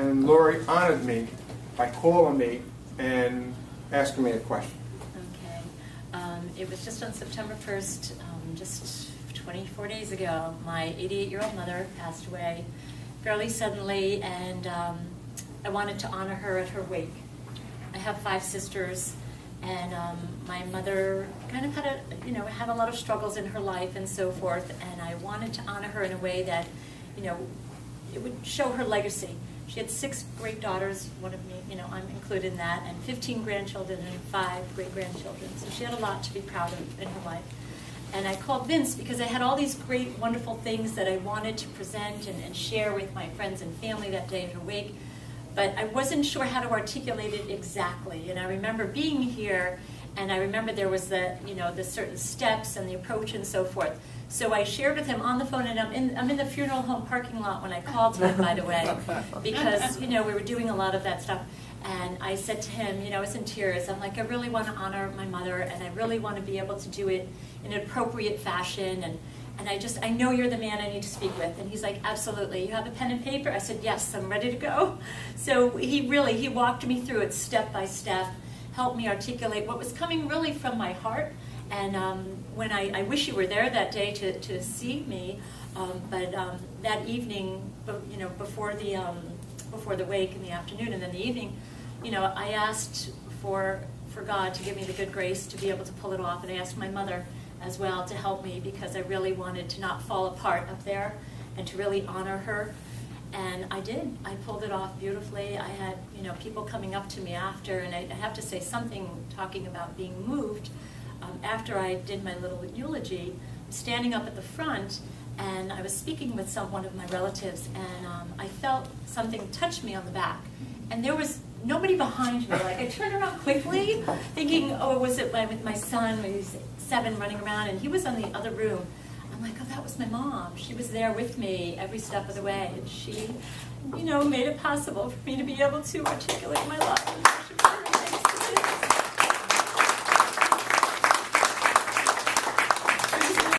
and Laurie honored me by calling me and asking me a question. Okay. It was just on September 1st, just 24 days ago, my 88-year-old mother passed away fairly suddenly, and I wanted to honor her at her wake. I have 5 sisters, and my mother kind of had a lot of struggles in her life and so forth, and I wanted to honor her in a way that, it would show her legacy. She had 6 great daughters, one of me, I'm included in that, and 15 grandchildren and 5 great-grandchildren. So she had a lot to be proud of in her life. And I called Vince because I had all these great, wonderful things that I wanted to present and share with my friends and family that day at her wake. But I wasn't sure how to articulate it exactly. And I remember being here, and I remember there was the certain steps and the approach and so forth. So I shared with him on the phone, and I'm in the funeral home parking lot when I called him, by the way, because we were doing a lot of that stuff. And I said to him, I was in tears. I'm like, I really want to honor my mother, and I really want to be able to do it in an appropriate fashion. And I know you're the man I need to speak with. And he's like, absolutely. You have a pen and paper? I said, yes, I'm ready to go. So he walked me through it step by step, helped me articulate what was coming really from my heart. And when I wish you were there that day to see me, but that evening, before the wake in the afternoon and then the evening, I asked for God to give me the good grace to be able to pull it off, and I asked my mother as well to help me, because I really wanted to not fall apart up there and to really honor her. And I did. I pulled it off beautifully. I had people coming up to me after, and I have to say something, talking about being moved. After I did my little eulogy, standing up at the front, and I was speaking with one of my relatives, and I felt something touch me on the back. And there was nobody behind me. Like, I turned around quickly, thinking, was it with my son, when he was 7, running around, and he was in the other room. I'm like, that was my mom. She was there with me every step of the way, and she, made it possible for me to be able to articulate my love.